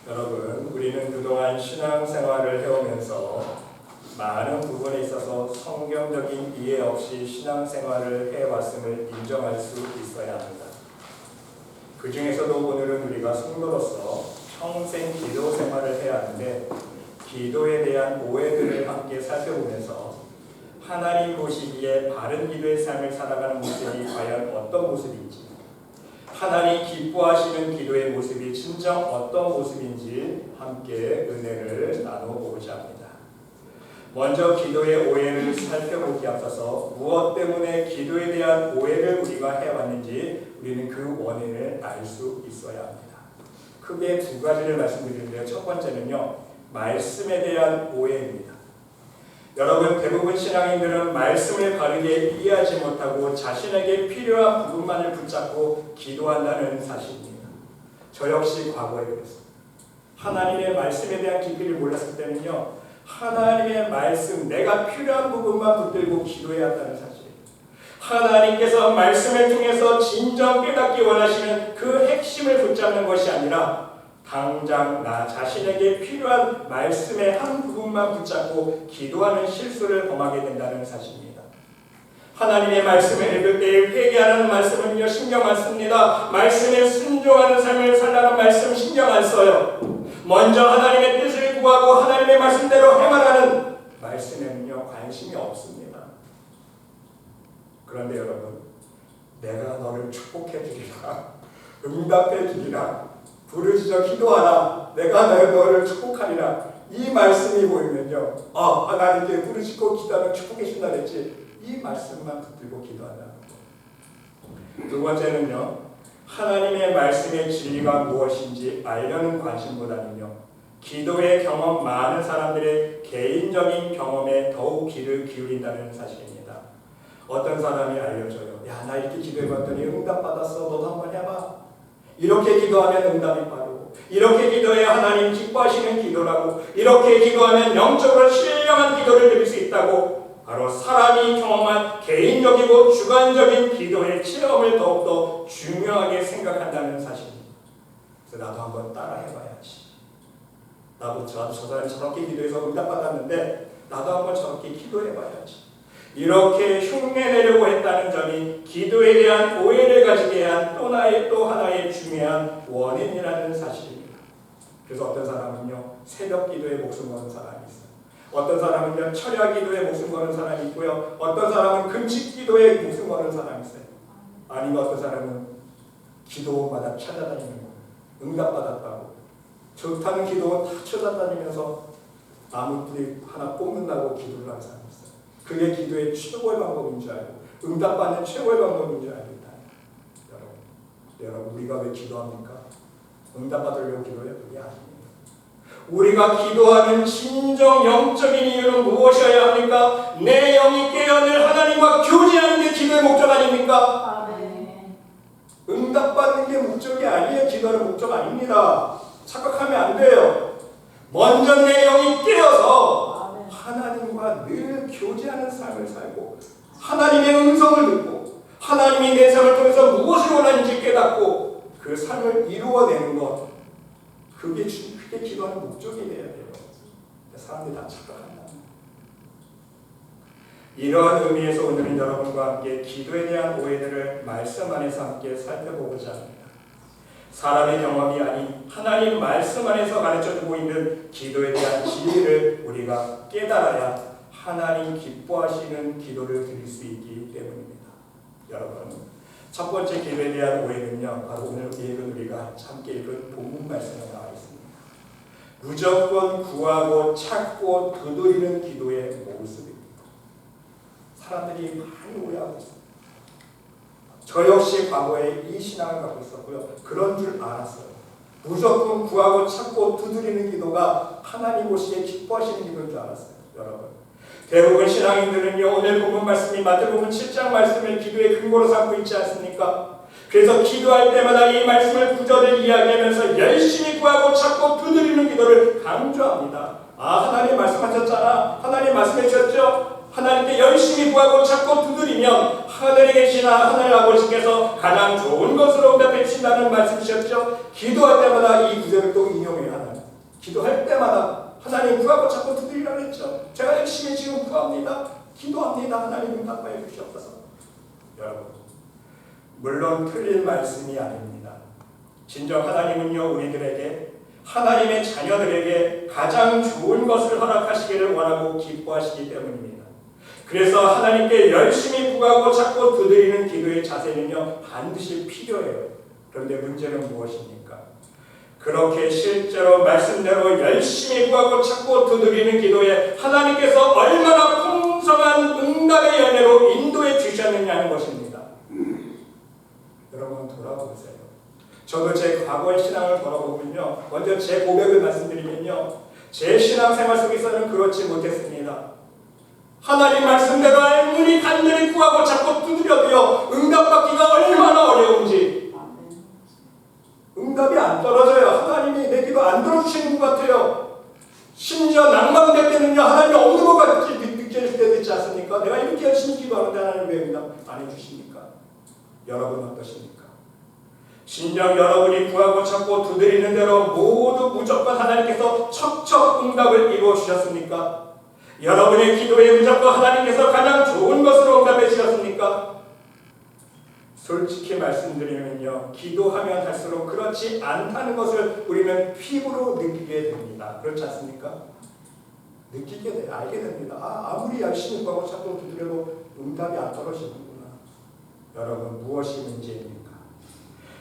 여러분, 우리는 그동안 신앙생활을 해오면서 많은 부분에 있어서 성경적인 이해 없이 신앙생활을 해왔음을 인정할 수 있어야 합니다. 그 중에서도 오늘은 우리가 성도로서 평생 기도 생활을 해야 하는데, 기도에 대한 오해들을 함께 살펴보면서 하나님 보시기에 바른 기도의 삶을 살아가는 모습이 과연 어떤 모습인지, 하나님 기뻐하시는 기도의 모습이 진정 어떤 모습인지 함께 은혜를 나눠보고자 합니다. 먼저 기도의 오해를 살펴보기 앞서서 무엇 때문에 기도에 대한 오해를 우리가 해왔는지 우리는 그 원인을 알 수 있어야 합니다. 크게 두 가지를 말씀드리는데요. 첫 번째는요, 말씀에 대한 오해입니다. 여러분, 대부분 신앙인들은 말씀을 바르게 이해하지 못하고 자신에게 필요한 부분만을 붙잡고 기도한다는 사실입니다. 저 역시 과거에 그랬습니다. 하나님의 말씀에 대한 깊이를 몰랐을 때는요, 하나님의 말씀, 내가 필요한 부분만 붙들고 기도해야 한다는 사실입니다. 하나님께서 말씀을 통해서 진정 깨닫기 원하시는 그 핵심을 붙잡는 것이 아니라 당장 나 자신에게 필요한 말씀의 한 부분만 붙잡고 기도하는 실수를 범하게 된다는 사실입니다. 하나님의 말씀을 읽을 때 회개하는 말씀은요, 신경 안 씁니다. 말씀에 순종하는 삶을 살라는 말씀 신경 안 써요. 먼저 하나님의 뜻을 구하고 하나님의 말씀대로 행하라는 말씀에는요, 관심이 없습니다. 그런데 여러분, 내가 너를 축복해 주리라, 응답해 주리라, 부르짖어 기도하라, 내가 너를 축복하리라, 이 말씀이 보이면요, 하나님께 부르짖고 기도하면 축복해 주신다 그랬지, 이 말씀만 붙들고 기도한다는 거예요. 두 번째는요, 하나님의 말씀의 진리가 무엇인지 알려는 관심보다는요, 기도의 경험 많은 사람들의 개인적인 경험에 더욱 귀를 기울인다는 사실입니다. 어떤 사람이 알려줘요. 야, 나 이렇게 기도해봤더니 응답받았어. 너도 한번 해봐. 이렇게 기도하면 응답이 빠르고, 이렇게 기도해야 하나님 기뻐하시는 기도라고, 이렇게 기도하면 영적으로 신령한 기도를 드릴 수 있다고, 바로 사람이 경험한 개인적이고 주관적인 기도의 체험을 더욱더 중요하게 생각한다는 사실입니다. 그래서 나도 한번 따라 해봐야지. 나도 저 사람이 저렇게 기도해서 응답받았는데 나도 한번 저렇게 기도해봐야지. 이렇게 흉내내려고 했다는 점이 기도에 대한 오해를 가지게 한 또 하나의 중요한 원인이라는 사실입니다. 그래서 어떤 사람은요, 새벽 기도에 목숨 거는 사람이 있어요. 어떤 사람은요, 철야 기도에 목숨 거는 사람이 있고요. 어떤 사람은 금식 기도에 목숨 거는 사람이 있어요. 아니면 어떤 사람은 기도마다 찾아다니는 거예요. 응답받았다고. 좋다는 기도는 다 찾아다니면서 나무뿌리 하나 뽑는다고 기도를 하는 사람이 있어요. 그게 기도의 최고의 방법인 줄 알고, 응답받는 최고의 방법인 줄 알고 있다. 여러분, 우리가 왜 기도합니까? 응답받으려고 기도해요? 그게 아닙니다. 우리가 기도하는 진정 영적인 이유는 무엇이어야 합니까? 내 영이 깨어 늘 하나님과 교제하는 게 기도의 목적 아닙니까? 아멘. 응답받는 게 목적이 아니에요. 기도는 목적 아닙니다. 착각하면 안 돼요. 먼저 내 영이 깨어서 하나님과 늘 교제하는 삶을 살고, 하나님의 음성을 듣고, 하나님이 내 삶을 통해서 무엇을 원하는지 깨닫고 그 삶을 이루어내는 것, 그게 기도하는 목적이 되어야 돼요. 사람들이 다 착각한다. 이러한 의미에서 오늘은 여러분과 함께 기도에 대한 오해들을 말씀 안에서 함께 살펴보고자 합니다. 사람의 경험이 아닌 하나님 말씀 안에서 가르쳐주고 있는 기도에 대한 진리를 우리가 깨달아야 하나님 기뻐하시는 기도를 드릴 수 있기 때문입니다. 여러분, 첫 번째 기도에 대한 오해는요, 바로 오늘 읽은 우리가 함께 읽은 본문 말씀에 나와 있습니다. 무조건 구하고 찾고 두드리는 기도의 모습입니다. 사람들이 많이 오해하고 있습니다. 저 역시 과거에 이 신앙을 갖고 있었고요. 그런 줄 알았어요. 무조건 구하고 찾고 두드리는 기도가 하나님 보시기에 기뻐하시는 기도인 줄 알았어요. 여러분, 대부분 신앙인들은요, 오늘 본문 말씀이 마태복음 7장 말씀을 기도의 근거로 삼고 있지 않습니까? 그래서 기도할 때마다 이 말씀을 구절을 이야기하면서 열심히 구하고 찾고 두드리는 기도를 강조합니다. 하나님 말씀하셨잖아. 하나님 말씀해 주셨죠? 하나님께 열심히 구하고 찾고 두드리면 하늘에 계신 하늘 아버지께서 가장 좋은 것으로 응답해 주신다는 말씀이셨죠? 기도할 때마다 이 구절을 또 인용해야 하는 기도할 때마다 하나님 구하고 찾고 두드리라고 했죠. 제가 열심히 지금 구합니다. 기도합니다. 하나님 응답하여 주시옵소서. 여러분, 물론 틀린 말씀이 아닙니다. 진정 하나님은요, 우리들에게, 하나님의 자녀들에게 가장 좋은 것을 허락하시기를 원하고 기뻐하시기 때문입니다. 그래서 하나님께 열심히 구하고 찾고 두드리는 기도의 자세는요, 반드시 필요해요. 그런데 문제는 무엇입니까? 그렇게 실제로 말씀대로 열심히 구하고 찾고 두드리는 기도에 하나님께서 얼마나 풍성한 응답의 연애로 인도해 주셨느냐는 것입니다. 여러분, 돌아보세요. 저도 제 과거의 신앙을 돌아보면요, 먼저 제 고백을 말씀드리면요, 제 신앙생활 속에서는 그렇지 못했습니다. 하나님 말씀대로 아무리 간절히 구하고 찾고 두드려도요, 응답받기가 얼마나 어려운지. 응답이 안 떨어져요. 하나님이 내 기도 안 들어주시는 것 같아요. 심지어 낭만될 때는요, 하나님이 없는 것 같이 느껴질 때도 있지 않습니까? 내가 이렇게 열심히 기도하는데 하나님 왜 응답 안 해주십니까? 여러분 어떠십니까? 진정 여러분이 구하고 찾고 두드리는 대로 모두 무조건 하나님께서 척척 응답을 이루어 주셨습니까? 여러분의 기도에 무조건 하나님께서 가장 좋은 것으로 응답해 주셨습니까? 솔직히 말씀드리면요, 기도하면 할수록 그렇지 않다는 것을 우리는 피부로 느끼게 됩니다. 그렇지 않습니까? 느끼게 돼요. 알게 됩니다. 아무리 열심히 구하고 찾고 두드려도 응답이 안 떨어지는구나. 여러분, 무엇이 문제입니까?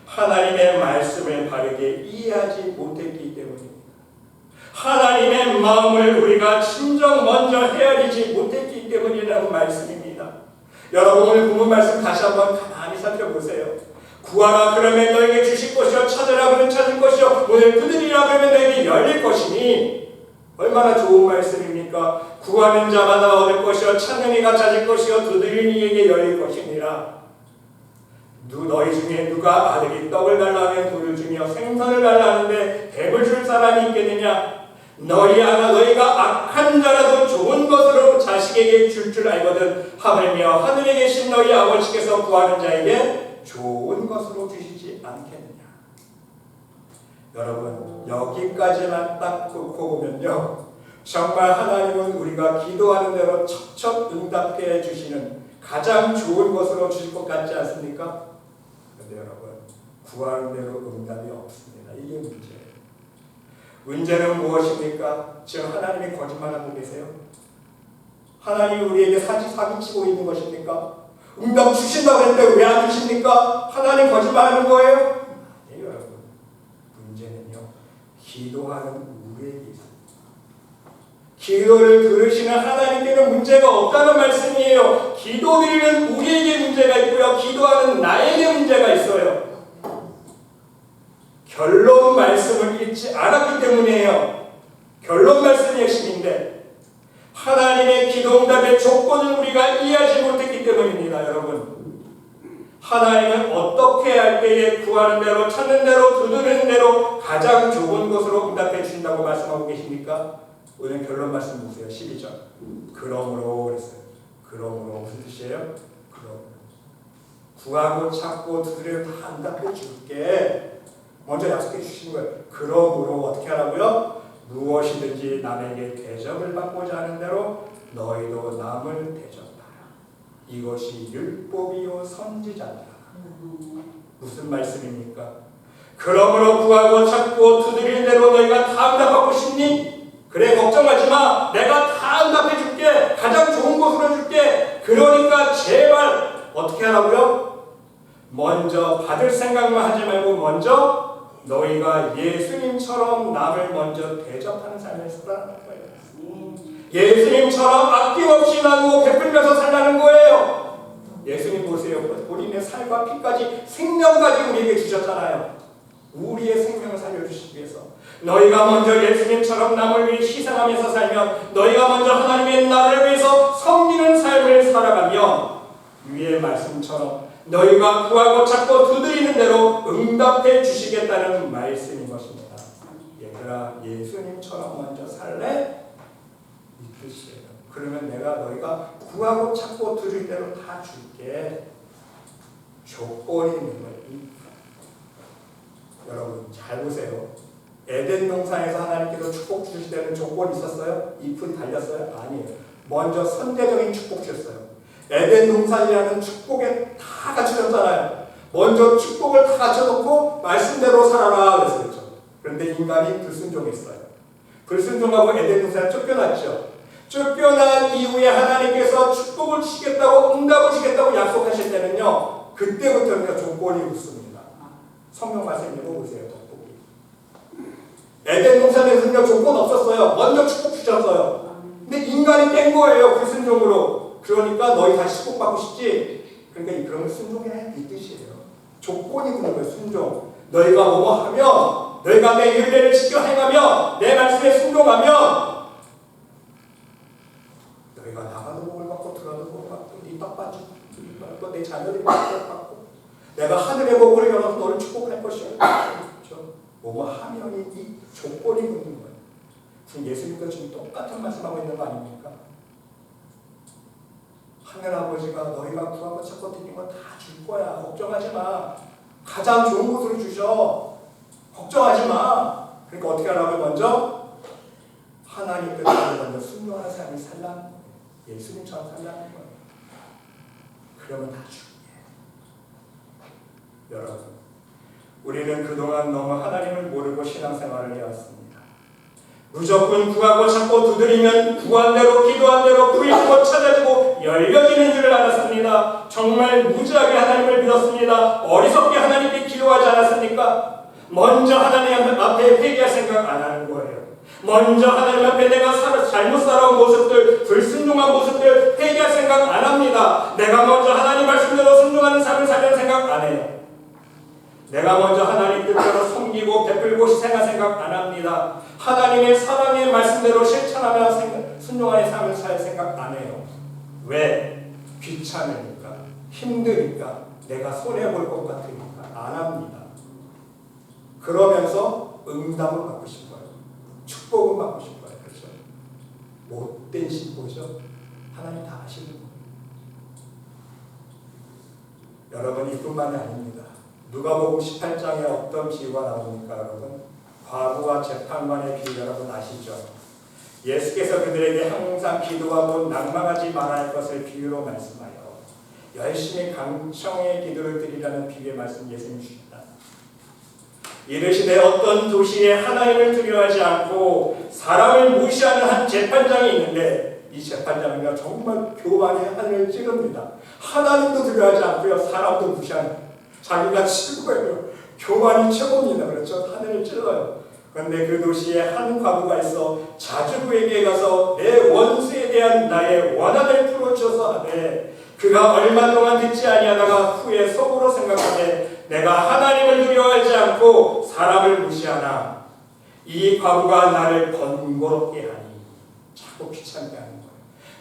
하나님의 말씀을 바르게 이해하지 못했기 때문입니다. 하나님의 마음을 우리가 진정 먼저 헤아리지 못했기 때문이라는 말씀입니다. 여러분, 오늘 본문 말씀 다시 한번 가만히 살펴보세요. 구하라 그러면 너에게 주실 것이요, 찾으라 그러면 찾을 것이요, 문을 두드리라 그러면 너에게 열릴 것이니. 얼마나 좋은 말씀입니까? 구하는 자마다 얻을 것이요, 찾는 이가 찾을 것이요, 두드리는 이에게 열릴 것이니라. 너희 중에 누가 아들이 떡을 달라 하면 돌을 주며 생선을 달라 하는데 뱀을 줄 사람이 있겠느냐? 너희가 악한 자라도 좋은 것으로 자식에게 줄 알거든 하물며 하늘에 계신 너희 아버지께서 구하는 자에게 좋은 것으로 주시지 않겠느냐. 여러분, 여기까지만 딱 놓고 보면요, 정말 하나님은 우리가 기도하는 대로 척척 응답해 주시는 가장 좋은 것으로 주실 것 같지 않습니까? 그런데 여러분, 구하는 대로 응답이 없습니다. 이게 문제예요. 문제는 무엇입니까? 지금 하나님이 거짓말하고 계세요? 하나님이 우리에게 사기치고 있는 것입니까? 응답 주신다고 했는데 왜 안 주십니까? 하나님 거짓말하는 거예요? 아니에요, 여러분. 문제는요, 기도하는 우리에게 있습니다. 기도를 들으시는 하나님께는 문제가 없다는 말씀이에요. 기도드리는 우리에게 문제가 있고요, 기도하는 나에게 문제가 있어요. 결론 말씀을 읽지 않았기 때문이에요. 결론 말씀이 핵심인데 하나님의 기도 응답의 조건을 우리가 이해하지 못했기 때문입니다. 여러분, 하나님은 어떻게 할 때에 구하는 대로, 찾는 대로, 두드리는 대로 가장 좋은 것으로 응답해 주신다고 말씀하고 계십니까? 오늘 결론 말씀 보세요. 12절. 그러므로 그랬어요. 그러므로 무슨 뜻이에요? 그러므로 구하고 찾고 두드리면 다 응답해 줄게. 먼저 약속해 주시는 거예요. 그러므로 어떻게 하라고요? 무엇이든지 남에게 대접을 받고자 하는 대로 너희도 남을 대접하라. 이것이 율법이요 선지자니라. 무슨 말씀입니까? 그러므로 구하고 찾고 두드리는 대로 너희가 다 응답받고 싶니? 그래, 걱정하지 마. 내가 다 응답해 줄게. 가장 좋은 곳으로 줄게. 그러니까 제발 어떻게 하라고요? 먼저 받을 생각만 하지 말고 먼저 너희가 예수님처럼 남을 먼저 대접하는 삶을 살아가는 거예요. 예수님처럼 아낌없이 나누고 베풀면서 살라는 거예요. 예수님 보세요. 본인의 살과 피까지 생명까지 우리에게 주셨잖아요. 우리의 생명을 살려주시기 위해서. 너희가 먼저 예수님처럼 남을 위해 희생하면서 살면, 너희가 먼저 하나님의 나라를 위해서 섬기는 삶을 살아가면 위의 말씀처럼 너희가 구하고 찾고 두드리는 대로 응답해 주시겠다는 말씀인 것입니다. 얘들아, 예수님처럼 먼저 살래? 이 뜻이에요. 그러면 내가 너희가 구하고 찾고 두드릴 대로 다 줄게. 조건이 있는 거예요. 여러분 잘 보세요. 에덴 동산에서 하나님께서 축복 주실 때는 조건이 있었어요? 잎은 달렸어요? 아니에요. 먼저 선대적인 축복 주셨어요. 에덴 동산이라는 축복에 다 갖춰졌잖아요. 먼저 축복을 다 갖춰놓고 말씀대로 살아라 그랬었죠. 그런데 인간이 불순종했어요. 불순종하고 에덴 동산에 쫓겨났죠. 쫓겨난 이후에 하나님께서 축복을 주시겠다고 응답을 주시겠다고 약속하실 때는요, 그때부터 조건이 붙습니다. 성경 말씀 읽어보세요. 돋보기. 에덴 동산에서는요 조건 없었어요. 먼저 축복 주셨어요. 근데 인간이 깬 거예요. 불순종으로. 그러니까 너희 다시 축복받고 싶지? 그러니까 그러면 순종해 이 뜻이에요. 조건이 붙는 거예요. 순종. 너희가 뭐뭐 하면, 너희가 내 율례를 지켜 행하며 내 말씀에 순종하면 너희가 나가도 복을 받고 들어도 복을 받고 네 떡받고 내 자녀들이 복을 받고 내가 하늘의 복을 열어서 너를 축복할 것이야. 그렇죠? 뭐뭐 하면이 이 조건이 붙는 거예요. 지금 예수님도 지금 똑같은 말씀하고 있는 거 아닙니까? 하늘 아버지가 너희가 구하고 찾고 드린 거 다 줄 거야. 걱정하지 마. 가장 좋은 것으로 주셔. 걱정하지 마. 그러니까 어떻게 하라고? 먼저 하나님 뜻대로 먼저 순종하는 삶이 살라는 거예요. 예수님처럼 살라는 거예요. 그러면 다 중요해요. 여러분, 우리는 그동안 너무 하나님을 모르고 신앙생활을 해왔습니다. 무조건 구하고 찾고 두드리면 구한 대로 기도한 대로 구해지고 찾아지고 열려지는 줄을 알았습니다. 정말 무지하게 하나님을 믿었습니다. 어리석게 하나님께 기도하지 않았습니까? 먼저 하나님 앞에 회개할 생각 안 하는 거예요. 먼저 하나님 앞에 내가 잘못 살아온 모습들, 불순종한 모습들 회개할 생각 안 합니다. 내가 먼저 하나님 말씀대로 순종하는 삶을 살려는 생각 안 해요. 내가 먼저 하나님 뜻대로 섬기고 베풀고 희생할 생각 안 합니다. 하나님의 사랑의 말씀대로 실천하며 순종하는 삶을 살 생각 안 해요. 왜? 귀찮으니까, 힘드니까, 내가 손해볼 것 같으니까 안 합니다. 그러면서 응답을 받고 싶어요. 축복을 받고 싶어요. 그렇죠? 못된 신보죠? 하나님 다 아시는 거예요. 여러분, 이뿐만이 아닙니다. 누가복음 18장에 어떤 비유가 나옵니까, 여러분? 과부와 재판관의 비유 여러분 아시죠? 예수께서 그들에게 항상 기도하고 낭망하지 말아야 할 것을 비유로 말씀하여 열심히 강청의 기도를 드리라는 비유의 말씀 예수님 주십니다. 이르시되 어떤 도시에 하나님을 두려워하지 않고 사람을 무시하는 한 재판장이 있는데 이 재판장은 정말 교만이 하늘을 찌릅니다. 하나님도 두려워하지 않고요, 사람도 무시하는 자기가 최고예요. 교만이 최고입니다. 그렇죠? 하늘을 찔러요. 그런데 그 도시에 한 과부가 있어 자주 그에게 가서 내 원수에 대한 나의 원한을 풀어주어서 하되 그가 얼마 동안 듣지 아니하다가 후에 속으로 생각하되 내가 하나님을 두려워하지 않고 사람을 무시하나 이 과부가 나를 번거롭게 하니 자꾸 귀찮게 하는 거예요.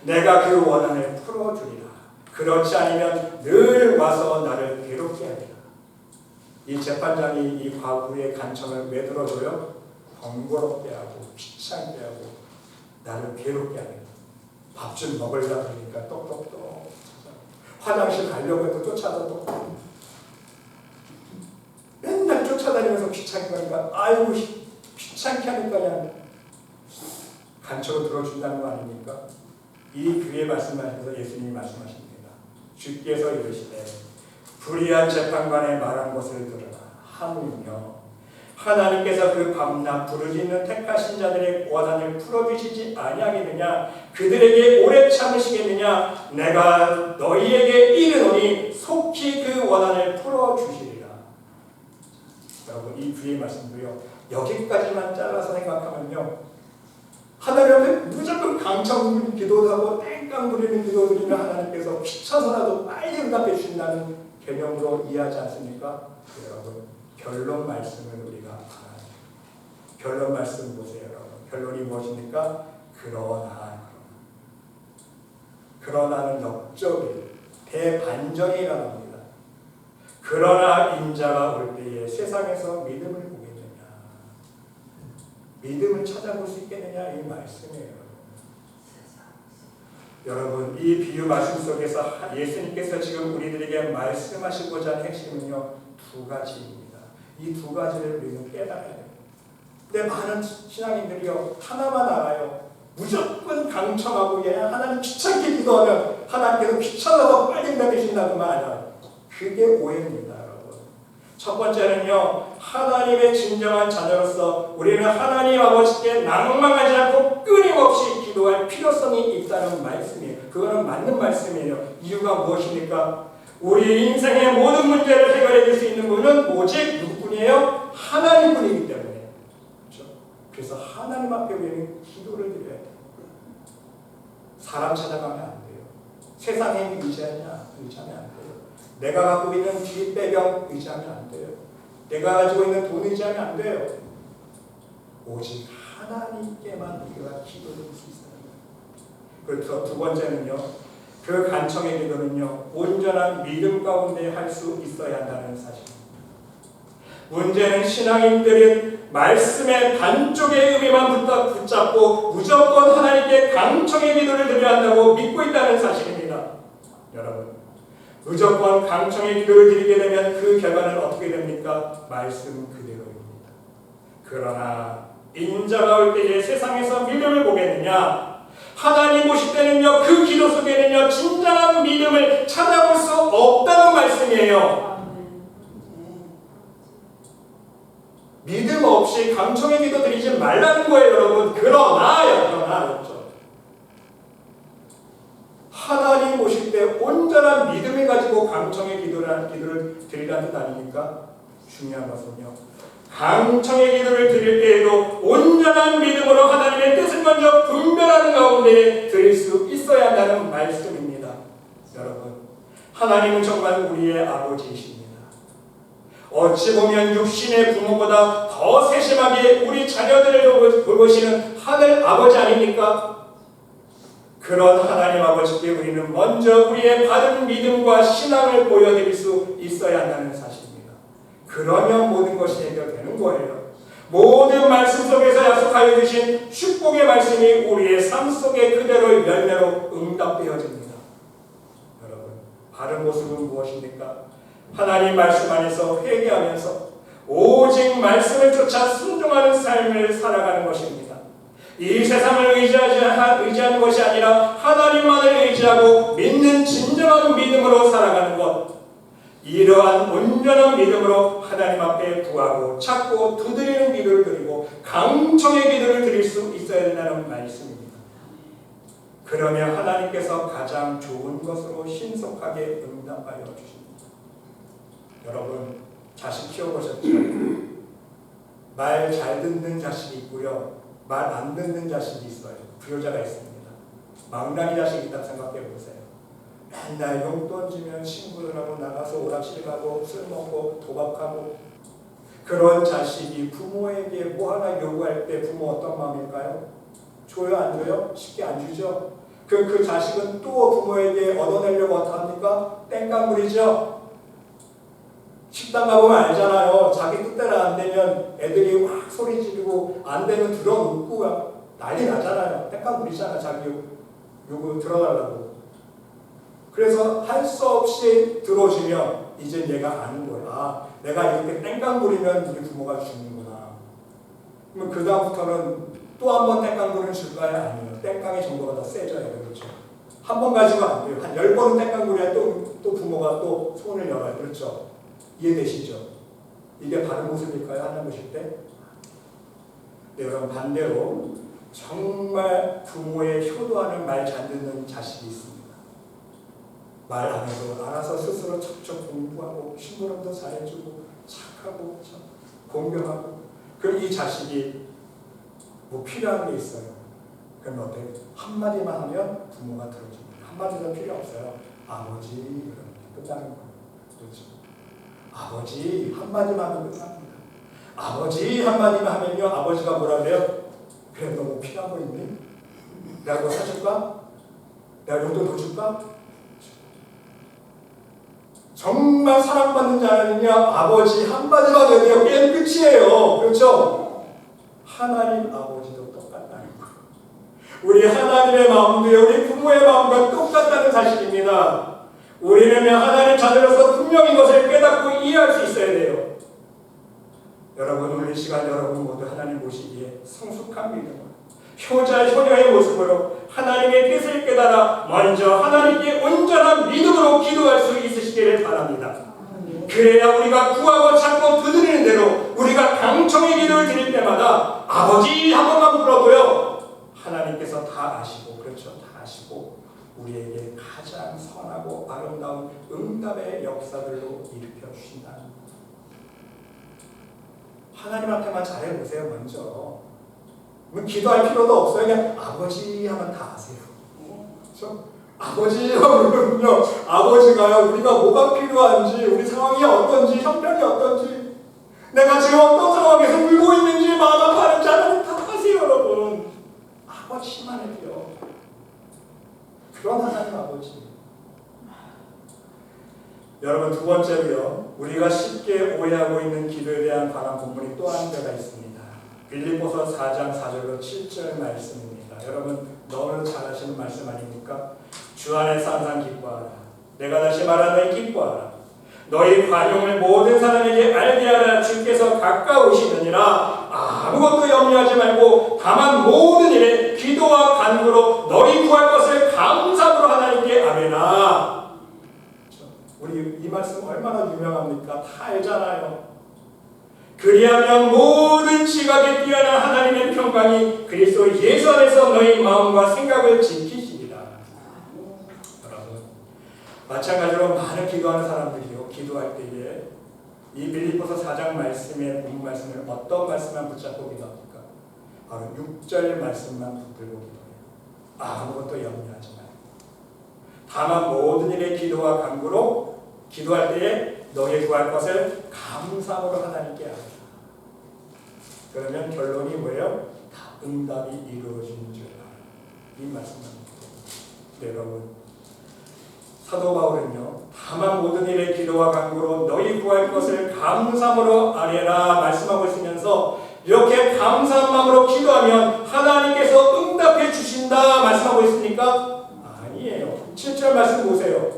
내가 그 원한을 풀어주리라. 그렇지 않으면 늘 와서 나를 괴롭게 하리라. 이 재판장이 이 과부의 간청을 왜 들어줘요? 번거롭게 하고 귀찮게 하고 나를 괴롭게 하는 거예요. 밥 좀 먹으려고 하니까 똑똑똑 화장실 가려고 해도 쫓아도 맨날 쫓아다니면서 귀찮게 하니까 아이고 귀찮게 하니까 그냥 간청을 들어준다는 거 아닙니까? 이 교회 말씀하시면서 예수님이 말씀하십니다. 주께서 이르시되 불의한 재판관의 말한 것을 들으라. 하물며 하나님께서 그 밤낮 부르짖는 택하신 자들의 원한을 풀어주시지 아니하겠느냐? 그들에게 오래 참으시겠느냐? 내가 너희에게 이르노니 속히 그 원한을 풀어주시리라. 여러분, 이 주의 말씀도요, 여기까지만 잘라서 생각하면요, 하나님 앞에 무조건 강청 기도도 하고 땡깡 부리는 기도 드리면 하나님께서 귀찮아서라도 빨리 응답해 주신다는 개념으로 이해하지 않습니까? 여러분, 결론 말씀을 우리가 알아요. 결론 말씀 보세요, 여러분. 결론이 무엇입니까? 그러나는 역적이 대반전이 일어납니다. 그러나 인자가 올 때에 세상에서 믿음을 보겠느냐, 믿음을 찾아볼 수 있겠느냐, 이 말씀이에요. 여러분, 이 비유 말씀 속에서 예수님께서 지금 우리들에게 말씀하시고자 하는 핵심은요, 두 가지입니다. 이 두 가지를 우리는 깨달아야 돼요. 근데 많은 신앙인들이요 하나만 알아요. 무조건 강청하고 그냥 하나님 귀찮게 기도하면 하나님께서 귀찮아서 빨리 내리신다고만 알아요. 그게 오해입니다, 여러분. 첫 번째는요, 하나님의 진정한 자녀로서 우리는 하나님 아버지께 낭망하지 않고 끊임없이 기도할 필요성이 있다는 말씀이에요. 그거는 맞는 말씀이에요. 이유가 무엇입니까? 우리 인생의 모든 문제를 해결해 줄 수 있는 분은 오직 누구뿐이에요? 하나님뿐이기 때문에. 그렇죠? 그래서 하나님 앞에 우리는 기도를 드려야 돼요. 사람 찾아가면 안 돼요. 세상에 의지하면 안 돼요. 내가 갖고 있는 뒷배경 의지하면 안 돼요. 내가 가지고 있는 돈 의지하면 안 돼요. 오직 하나님께만 우리가 기도드릴 수 있어요. 그래서 두 번째는요, 그 간청의 기도는요, 온전한 믿음 가운데 할 수 있어야 한다는 사실입니다. 문제는 신앙인들은 말씀의 반쪽의 의미만 붙잡고 무조건 하나님께 강청의 기도를 드려야 한다고 믿고 있다는 사실입니다. 여러분, 무조건 강청의 기도를 드리게 되면 그 결과는 어떻게 됩니까? 말씀 그대로입니다. 그러나 인자가 올 때에 세상에서 믿음을 보겠느냐? 하나님 오실 때는요, 그 기도 속에는요, 진정한 믿음을 찾아볼 수 없다는 말씀이에요. 믿음 없이 강청의 기도 드리지 말라는 거예요, 여러분. 그러나였죠. 하나님 오실 때 온전한 믿음을 가지고 강청의 기도를 드리라는 뜻 아닙니까? 중요한 것은요, 강청의 기도를 드릴 때에도 온전한 믿음으로 하나님의 뜻을 먼저 분별하는 가운데 드릴 수 있어야 한다는 말씀입니다. 여러분, 하나님은 정말 우리의 아버지이십니다. 어찌 보면 육신의 부모보다 더 세심하게 우리 자녀들을 돌보시는 하늘 아버지 아닙니까? 그런 하나님 아버지께 우리는 먼저 우리의 바른 믿음과 신앙을 보여드릴 수 있어야 한다는 사실입니다. 그러면 모든 것이 해결되는 거예요. 모든 말씀 속에서 약속하여 주신 축복의 말씀이 우리의 삶 속에 그대로 열매로 응답되어집니다. 여러분, 바른 모습은 무엇입니까? 하나님 말씀 안에서 회개하면서 오직 말씀을 쫓아 순종하는 삶을 살아가는 것입니다. 이 세상을 의지하는 것이 아니라 하나님만을 의지하고 믿는 진정한 믿음으로 살아가는 것. 이러한 온전한 믿음으로 하나님 앞에 구하고 찾고 두드리는 기도를 드리고 강청의 기도를 드릴 수 있어야 된다는 말씀입니다. 그러면 하나님께서 가장 좋은 것으로 신속하게 응답하여 주십니다. 여러분, 자식 키워보셨죠? 말 잘 듣는 자식이 있고요, 말 안 듣는 자식이 있어요. 부효자가 있습니다. 망나니 자식이 있다고 생각해 보세요. 맨날 용돈 주면 친구들하고 나가서 오락실 가고 술 먹고 도박하고, 그런 자식이 부모에게 뭐 하나 요구할 때 부모 어떤 마음일까요? 줘요, 안 줘요? 쉽게 안 주죠. 그 자식은 또 부모에게 얻어내려고 어떡합니까? 땡깡 부리죠. 식당 가보면 알잖아요. 자기 뜻대로 안 되면 애들이 확 소리 지르고 안 되면 들어눕고 난리 나잖아요. 땡깡 부리잖아, 자기 요구 들어달라고. 그래서 할 수 없이 들어오시면 이제 얘가 아는 거예요. 아, 내가 이렇게 땡깡 부리면 우리 부모가 주는구나. 그러면 그 다음부터는 또 한 번 땡깡 부리는 줄까요? 아니에요. 땡깡의 정도가 더 세져야 돼요. 그렇죠? 한 번 가지고 안 돼요. 한 10번은 땡깡 부려야 또 부모가 또 손을 열어요. 그렇죠? 이해되시죠? 이게 바른 모습일까요? 하나님 보실 때? 네, 여러분, 반대로 정말 부모의 효도하는 말 잘 듣는 자식이 있습니다. 말 안 해도 알아서 스스로 척척 공부하고 심부름도 잘해주고 착하고 공경하고. 그럼 이 자식이 뭐 필요한 게 있어요. 그럼 어때요? 한마디만 하면 부모가 들어줍니다. 한마디도 필요 없어요. 아버지, 이러면 끝나는 거예요. 그렇죠? 아버지 한마디만 하면 끝납니다. 아버지 한마디만 하면요, 아버지가 뭐라 그래요? 그래, 너 뭐 필요한 거 있니? 내가 뭐 사줄까? 내가 용돈 더 줄까? 정말 사랑받는 자는요, 아버지 한마디만 해도 게임 끝이에요. 그렇죠? 하나님 아버지도 똑같다는 거예요. 우리 하나님의 마음도요, 우리 부모의 마음과 똑같다는 사실입니다. 우리는 하나님 자녀로서 분명히 이것을 깨닫고 이해할 수 있어야 돼요. 여러분, 오늘 이 시간 여러분 모두 하나님 보시기에 성숙한 믿음으로, 효자 효녀의 모습으로 하나님의 뜻을 깨달아 먼저 하나님께 온전한 믿음으로 기도할 수 있으시기를 바랍니다. 그래야 우리가 구하고 찾고 두드리는 대로 우리가 강청의 기도를 드릴 때마다 아버지 한 번만 불러도요, 하나님께서 다 아시고, 그렇죠, 다 아시고 우리에게 가장 선하고 아름다운 응답의 역사들로 일으켜 주신다는 것. 하나님한테만 잘해보세요. 먼저 기도할 필요도 없어요. 그냥 아버지 하면 다 아세요. 그렇죠? 아버지 하면요, 아버지가요, 우리가 뭐가 필요한지, 우리 상황이 어떤지, 형편이 어떤지, 내가 지금 어떤 상황에서 울고 있는지, 마음 아파하는지 하나님 다 아세요. 여러분, 아버지만 해도요. 그런 하나님 아버지. 여러분, 두 번째로요, 우리가 쉽게 오해하고 있는 기도에 대한 관한 본문이 또 한 데가 있습니다. 빌립보서 4장 4절로 7절 말씀입니다. 여러분, 너무 잘 아시는 말씀 아닙니까? 주 안에서 항상 기뻐하라. 내가 다시 말하노니 기뻐하라. 너희 관용을 모든 사람에게 알게 하라. 주께서 가까우시느니라. 아무것도 염려하지 말고 다만 모든 일에 기도와 간구로 너희 구할 것을 감사함으로 하나님께 아뢰라. 우리 이 말씀 얼마나 유명합니까? 다 알잖아요. 그리하면 모든 지각에 뛰어난 하나님의 평강이 그리스도 예수 안에서 너희 마음과 생각을 지키시리라. 여러분, 마찬가지로 많은 기도하는 사람들이요, 기도할 때에 이 빌립보서 4장 말씀의 본문 말씀을 어떤 말씀만 붙잡고 기도합니까? 바로 6절 말씀만 붙들고 기도해요. 아무것도 염려하지 말고 다만 모든 일에 기도와 간구로 기도할 때에 너희 구할 것을 감사함으로 하나님께 하라. 그러면 결론이 뭐예요? 다 응답이 이루어지는 줄 알아. 이 말씀입니다. 여러분, 사도 바울은요, 다만 모든 일에 기도와 간구로 너희 구할 것을 감사함으로 아뢰라 말씀하고 있으면서 이렇게 감사한 마음으로 기도하면 하나님께서 응답해 주신다 말씀하고 있습니까? 아니에요. 7절 말씀 보세요.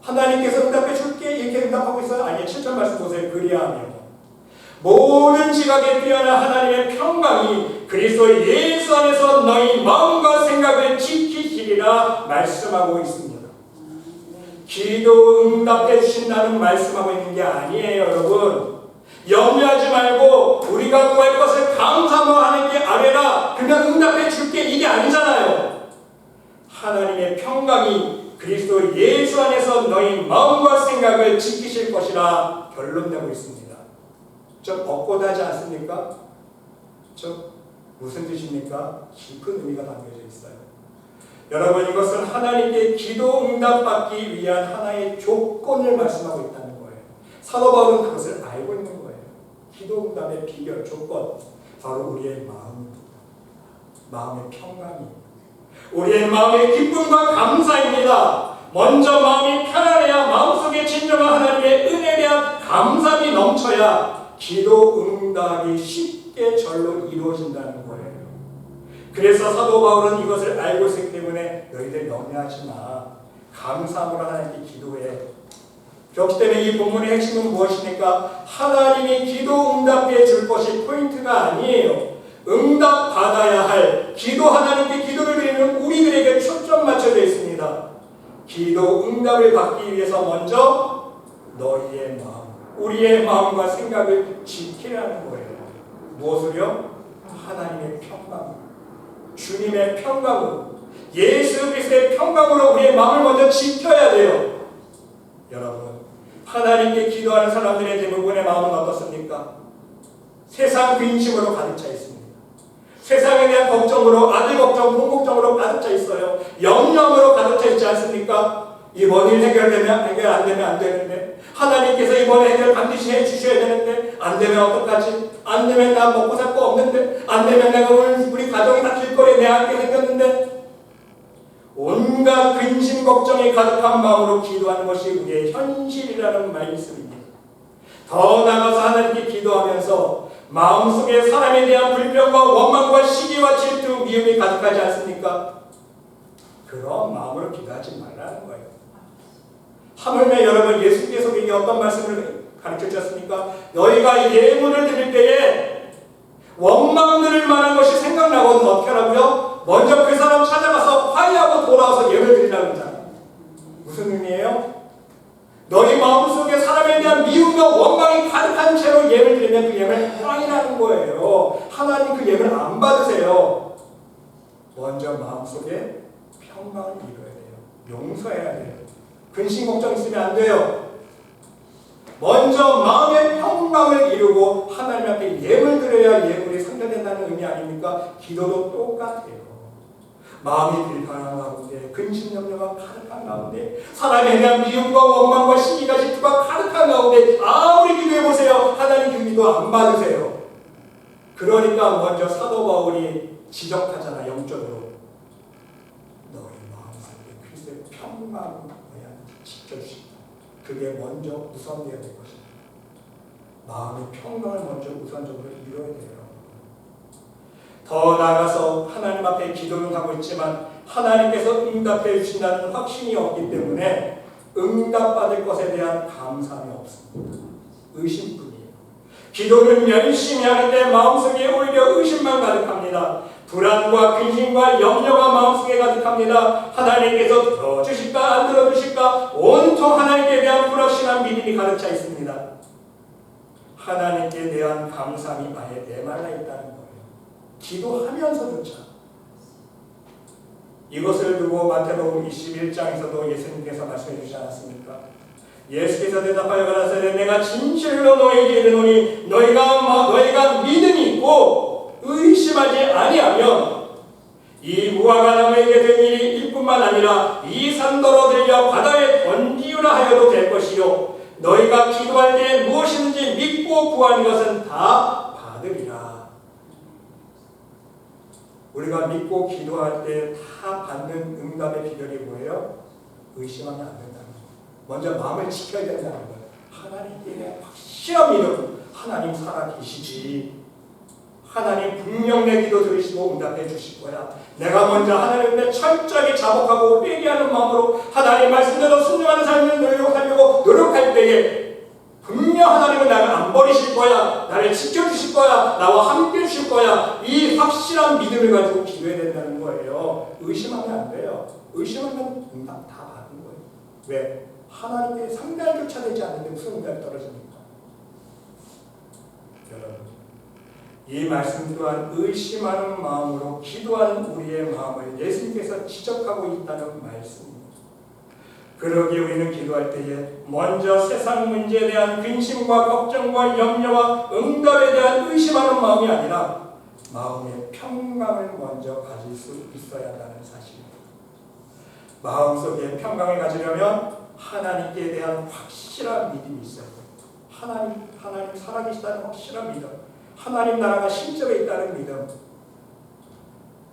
하나님께서 응답해 줄게 이렇게 응답하고 있어요? 아니에요. 7절 말씀 보세요. 그리하면 모든 지각에 뛰어난 하나님의 평강이 그리스도 예수 안에서 너희 마음과 생각을 지키시리라 말씀하고 있습니다. 기도 응답해 주신다는 말씀하고 있는 게 아니에요. 여러분, 염려하지 말고 우리가 구할 것을 감사함으로 하나님께 아뢰라. 그러면 응답해 줄게 이게 아니잖아요. 하나님의 평강이 그리스도 예수 안에서 너희 마음과 생각을 지키실 것이라 결론내고 있습니다. 좀 엇고다지 않습니까? 무슨 뜻입니까? 깊은 의미가 담겨져 있어요. 여러분, 이것은 하나님께 기도 응답받기 위한 하나의 조건을 말씀하고 있다는 거예요. 사도 바울은 그것을 알고 있는 거예요. 기도 응답의 비결, 조건, 바로 우리의 마음입니다. 마음의 평강입니다. 우리의 마음의 기쁨과 감사입니다. 먼저 마음이 편안해야 마음속에 진정한 하나님의 은혜에 대한 감사함이 넘쳐야 기도 응답이 쉽게 절로 이루어진다는 거예요. 그래서 사도 바울은 이것을 알고 있기 때문에 너희들 염려하지 마. 감사함으로 하나님께 기도해. 그렇기 때문에 이 본문의 핵심은 무엇입니까? 하나님이 기도 응답해 줄 것이 포인트가 아니에요. 응답 받아야 할 기도, 하나님께 기도를 드리는 우리들에게 초점 맞춰져 있습니다. 기도 응답을 받기 위해서 먼저 너희의 마음, 우리의 마음과 생각을 지키라는 거예요. 무엇을요? 하나님의 평강, 주님의 평강으로, 예수 그리스도의 평강으로 우리의 마음을 먼저 지켜야 돼요. 여러분, 하나님께 기도하는 사람들의 대부분의 마음은 어떻습니까? 세상 근심으로 가득 차 있습니다. 세상에 대한 걱정으로, 아들 걱정, 돈 걱정으로 가득 차 있어요. 염려함으로 가득 차 있지 않습니까? 이번 일 해결 안 되면 안 되는데, 하나님께서 이번에 해결 반드시 해주셔야 되는데, 안 되면 어떡하지? 안 되면 나 먹고 살 거 없는데, 안 되면 내가 오늘 우리 가정이 다 길거리에 내 함께 생겼는데, 온갖 근심 걱정이 가득한 마음으로 기도하는 것이 우리의 현실이라는 말씀입니다. 더 나아가서 하나님께 기도하면서 마음속에 사람에 대한 불평과 원망과 시기와 질투, 미움이 가득하지 않습니까? 그런 마음으로 기도하지 말라는 거예요. 하물며 여러분, 예수께서 이게 어떤 말씀을 가르쳐주셨습니까? 너희가 예물을 드릴 때에 원망 드릴 만한 것이 생각나거든 어떻게 하라고요? 먼저 그 사람 찾아가서 화해하고 돌아와서 예물 드리라고 했잖아요. 무슨 의미예요? 너희 마음속에 사람에 대한 미움과 원망이 가득한 채로 예물 드리면 그 예물 땅이라는 거예요. 하나님 그 예물 안 받으세요. 먼저 마음속에 평강을 이루어야 돼요. 용서해야 돼요. 근심 걱정 있으면 안 돼요. 먼저 마음의 평강을 이루고 하나님 앞에 예물 드려야 예물이 성취된다는 의미 아닙니까? 기도도 똑같아요. 마음이 불편한 가운데 근심 염려가 가득한 가운데 사람에 대한 미움과 원망과 시기가 질투가 가득한 가운데 아무리 기도해보세요. 하나님 그 기도 안 받으세요. 그러니까 먼저 사도 바울이 지적하잖아. 영적으로 너희 마음속에 그리스도의 평강을 지켜주신다. 그게 먼저 우선되어야 될 것입니다. 마음의 평강을 먼저 우선적으로 이루어야 돼요. 더 나아가서 하나님 앞에 기도는 하고 있지만 하나님께서 응답해 주신다는 확신이 없기 때문에 응답받을 것에 대한 감사함이 없습니다. 의심뿐이에요. 기도는 열심히 하는데 마음속에 오히려 의심만 가득합니다. 불안과 근심과 염려가 마음속에 가득합니다. 하나님께서 들어주실까 안 들어주실까 온통 하나님께 대한 불확실한 믿음이 가득 차 있습니다. 하나님께 대한 감사함이 아예 메말라 있다는 거예요. 기도하면서조차. 이것을 두고 마태복음 21장에서도 예수님께서 말씀해 주시지 않았습니까? 예수께서 대답하여 가라사대 내가 진실로 너에게 이르노니 너희가 믿음이 있고 의심하지 아니하면 이 무화과 나무에게 된 일이 일뿐만 아니라 이 산더러 들려 바다에 던지우라 하여도 될 것이요 너희가 기도할 때 무엇이든지 믿고 구하는 것은 다 받으리라. 우리가 믿고 기도할 때 다 받는 응답의 비결이 뭐예요? 의심하면 안 된다는 거예요. 먼저 마음을 지켜야 된다는 거예요. 하나님께 확실한 믿음. 하나님 살아계시지. 하나님 분명 내 기도 들으시고 응답해 주실 거야. 내가 먼저 하나님께 철저하게 자복하고 회개하는 마음으로 하나님 말씀대로 순종하는 삶을 노력하려고 노력할 때에 분명 하나님은 나를 안 버리실 거야. 나를 지켜주실 거야. 나와 함께 해주실 거야. 이 확실한 믿음을 가지고 기도해야 된다는 거예요. 의심하면 안 돼요. 의심하면 응답 다 받은 거예요. 왜? 하나님께 상달조차 되지 않는데 무슨 응답이 떨어집니까? 여러분, 이 말씀 또한 의심하는 마음으로 기도하는 우리의 마음을 예수님께서 지적하고 있다는 말씀입니다. 그러기에 우리는 기도할 때에 먼저 세상 문제에 대한 근심과 걱정과 염려와 응답에 대한 의심하는 마음이 아니라 마음의 평강을 먼저 가질 수 있어야 한다는 사실입니다. 마음속에 평강을 가지려면 하나님께 대한 확실한 믿음이 있어야 합니다. 하나님 살아계시다는 확실한 믿음, 하나님 나라가 실제로 있다는 믿음,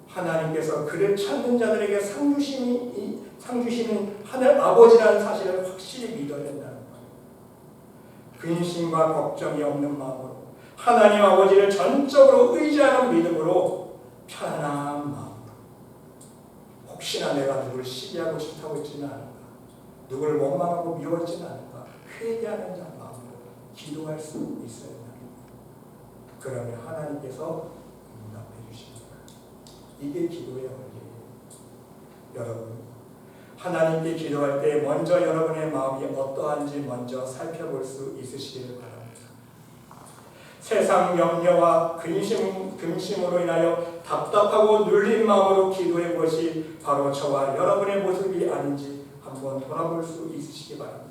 하나님께서 그를 찾는 자들에게 상 주시는 하늘 아버지라는 사실을 확실히 믿어야 된다는 거예요. 근심과 걱정이 없는 마음으로 하나님 아버지를 전적으로 의지하는 믿음으로 편안한 마음으로 혹시나 내가 누구를 시기하고 질투하고 있지는 않을까, 누구를 원망하고 미워하지는 않을까 회개하는 자 마음으로 기도할 수 있어야 합니다. 그러면 하나님께서 응답해 주십니다. 이게 기도의 원리예요. 여러분, 하나님께 기도할 때 먼저 여러분의 마음이 어떠한지 먼저 살펴볼 수 있으시기를 바랍니다. 세상 염려와 근심으로 인하여 답답하고 눌린 마음으로 기도해 것이 바로 저와 여러분의 모습이 아닌지 한번 돌아볼 수 있으시기 바랍니다.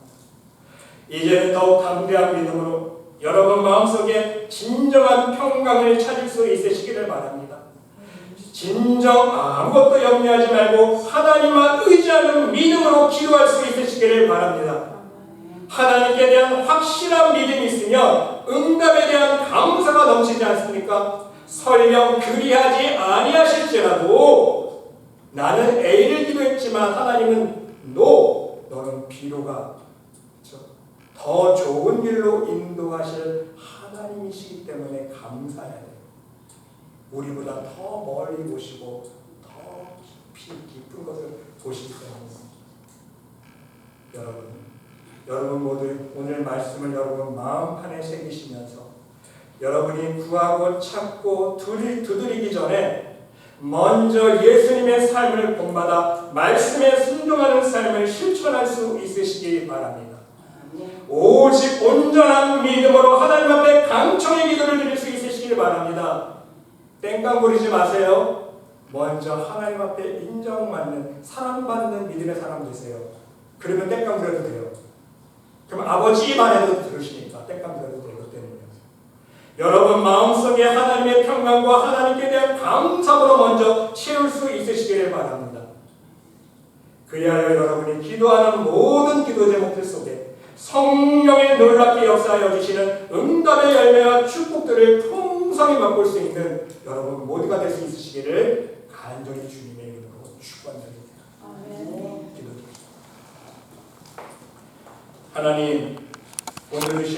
이제는 더욱 담대한 믿음으로 여러분 마음속에 진정한 평강을 찾을 수 있으시기를 바랍니다. 진정 아무것도 염려하지 말고 하나님만 의지하는 믿음으로 기도할 수 있으시기를 바랍니다. 하나님께 대한 확실한 믿음이 있으면 응답에 대한 감사가 넘치지 않습니까? 설령 그리하지 아니하실지라도 나는 A를 기도했지만 하나님은 No, 너는 B로가 더 좋은 길로 인도하실 하나님이시기 때문에 감사해야 돼요. 우리보다 더 멀리 보시고 더 깊은 것을 보시기 때문입니다. 여러분 모두 오늘 말씀을 여러분 마음판에 새기시면서 여러분이 구하고 찾고 두드리기 전에 먼저 예수님의 삶을 본받아 말씀에 순종하는 삶을 실천할 수 있으시기 바랍니다. 오직 온전한 믿음으로 하나님 앞에 강청의 기도를 드릴 수 있으시길 바랍니다. 땡깡 부리지 마세요. 먼저 하나님 앞에 인정받는 사랑받는 믿음의 사람 되세요. 그러면 땡깡 부려도 돼요. 그럼 아버지 말 해도 들으시니까 땡깡 부려도 되기 때문에 여러분 마음속에 하나님의 평강과 하나님께 대한 감사로 먼저 채울 수 있으시기를 바랍니다. 그리하여 여러분이 기도하는 모든 기도 제목들 속에 성령의 놀랍게 역사하여 주시는 응답의 열매와 축복들을 풍성히 맛볼 수 있는 여러분 모두가 될 수 있으시기를 간절히 주님의 이름으로 축원드립니다. 기도드립니다. 하나님, 오늘 주신